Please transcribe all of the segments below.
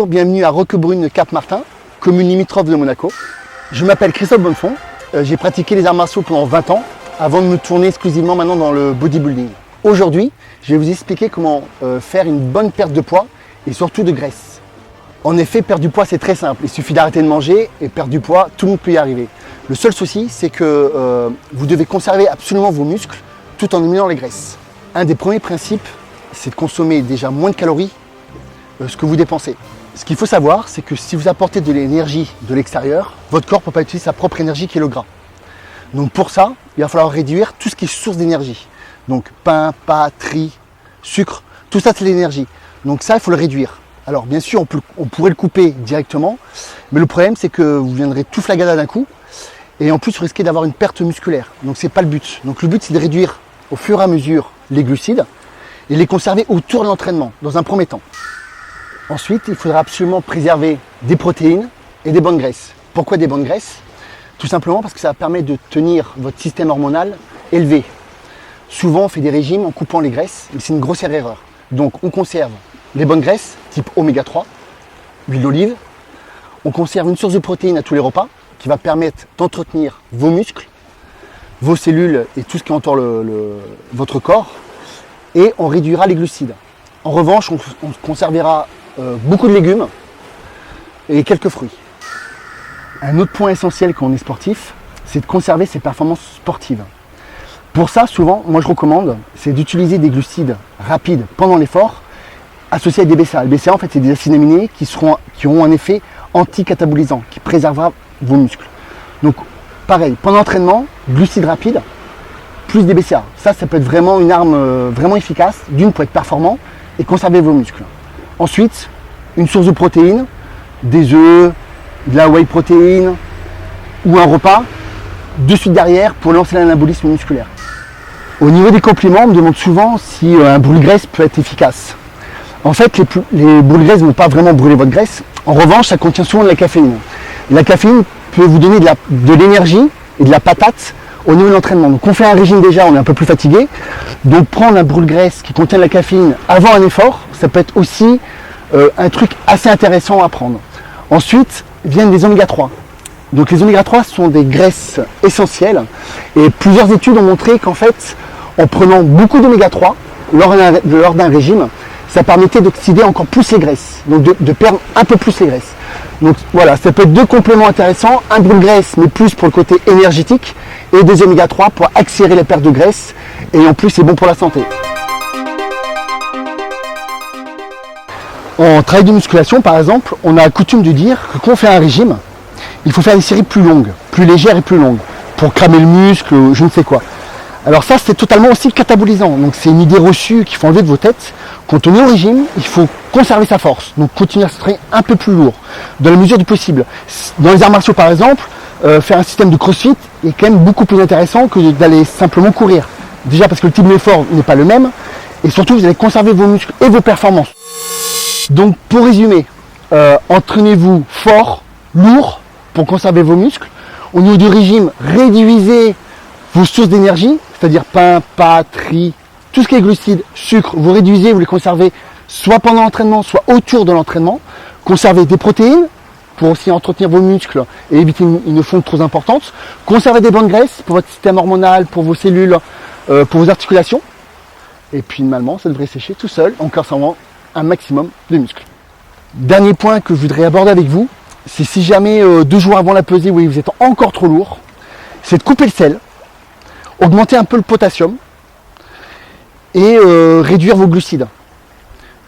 bienvenue à Roquebrune-Cap-Martin, commune limitrophe de Monaco. Je m'appelle Christophe Bonnefond, j'ai pratiqué les arts martiaux pendant 20 ans avant de me tourner exclusivement maintenant dans le bodybuilding. Aujourd'hui, je vais vous expliquer comment faire une bonne perte de poids et surtout de graisse. En effet, perdre du poids c'est très simple, il suffit d'arrêter de manger et perdre du poids, tout le monde peut y arriver. Le seul souci c'est que vous devez conserver absolument vos muscles tout en éliminant les graisses. Un des premiers principes, c'est de consommer déjà moins de calories ce que vous dépensez. Ce qu'il faut savoir, c'est que si vous apportez de l'énergie de l'extérieur, votre corps ne peut pas utiliser sa propre énergie qui est le gras. Donc pour ça, il va falloir réduire tout ce qui est source d'énergie. Donc pain, pâtes, riz, sucre, tout ça c'est l'énergie. Donc ça, il faut le réduire. Alors bien sûr, on pourrait le couper directement, mais le problème c'est que vous viendrez tout flagada d'un coup et en plus vous risquez d'avoir une perte musculaire. Donc c'est pas le but. Donc le but c'est de réduire au fur et à mesure les glucides et les conserver autour de l'entraînement, dans un premier temps. Ensuite, il faudra absolument préserver des protéines et des bonnes graisses. Pourquoi des bonnes graisses? Tout simplement parce que ça permet de tenir votre système hormonal élevé. Souvent, on fait des régimes en coupant les graisses, mais c'est une grossière erreur. Donc, on conserve les bonnes graisses, type oméga 3, huile d'olive. On conserve une source de protéines à tous les repas, qui va permettre d'entretenir vos muscles, vos cellules et tout ce qui entoure votre corps. Et on réduira les glucides. En revanche, on conservera beaucoup de légumes et quelques fruits. Un autre point essentiel quand on est sportif, c'est de conserver ses performances sportives. Pour ça, souvent, moi je recommande, c'est d'utiliser des glucides rapides pendant l'effort, associés à des BCAA. Les BCAA, en fait, c'est des acides aminés qui auront un effet anti-catabolisant, qui préservera vos muscles. Donc, pareil, pendant l'entraînement, glucides rapides, plus des BCAA. Ça peut être vraiment une arme vraiment efficace, d'une pour être performant et conserver vos muscles. Ensuite, une source de protéines, des œufs, de la whey protéine ou un repas, de suite derrière pour lancer l'anabolisme musculaire. Au niveau des compléments, on me demande souvent si un brûle-graisse peut être efficace. En fait, les brûle-graisses ne vont pas vraiment brûler votre graisse. En revanche, ça contient souvent de la caféine. La caféine peut vous donner de l'énergie et de la patate au niveau de l'entraînement. Donc on fait un régime déjà, on est un peu plus fatigué. Donc prendre un brûle-graisse qui contient de la caféine avant un effort, ça peut être aussi un truc assez intéressant à prendre. Ensuite viennent les oméga 3. Donc les oméga 3 sont des graisses essentielles et plusieurs études ont montré qu'en fait, en prenant beaucoup d'oméga 3 lors d'un régime, ça permettait d'oxyder encore plus les graisses, donc de perdre un peu plus les graisses. Donc voilà, ça peut être deux compléments intéressants, un brûle-graisse mais plus pour le côté énergétique et des oméga 3 pour accélérer la perte de graisse et en plus c'est bon pour la santé. En travail de musculation par exemple, on a coutume de dire que quand on fait un régime, il faut faire des séries plus longues, plus légères et plus longues pour cramer le muscle ou je ne sais quoi. Alors ça c'est totalement aussi catabolisant, donc c'est une idée reçue qu'il faut enlever de vos têtes. Quand on est au régime, il faut conserver sa force, donc continuer à se traîner un peu plus lourd, dans la mesure du possible. Dans les arts martiaux par exemple, faire un système de crossfit est quand même beaucoup plus intéressant que d'aller simplement courir. Déjà parce que le type d'effort n'est pas le même, et surtout vous allez conserver vos muscles et vos performances. Donc pour résumer, entraînez-vous fort, lourd, pour conserver vos muscles. Au niveau du régime, réduisez vos sources d'énergie, c'est-à-dire pain, pâtes, riz, tout ce qui est glucides, sucre, vous réduisez, vous les conservez soit pendant l'entraînement, soit autour de l'entraînement. Conservez des protéines pour aussi entretenir vos muscles et éviter une fonte trop importante. Conservez des bonnes graisses pour votre système hormonal, pour vos cellules, pour vos articulations. Et puis normalement, ça devrait sécher tout seul en conservant un maximum de muscles. Dernier point que je voudrais aborder avec vous, c'est si jamais 2 jours avant la pesée, vous êtes encore trop lourd, c'est de couper le sel, augmenter un peu le potassium et réduire vos glucides.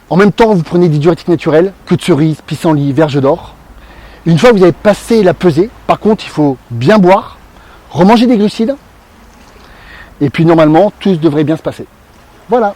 En même temps, vous prenez des diurétiques naturels, queue de cerise, pissenlit, verge d'or. Une fois que vous avez passé la pesée, par contre, il faut bien boire, remanger des glucides et puis normalement, tout devrait bien se passer. Voilà.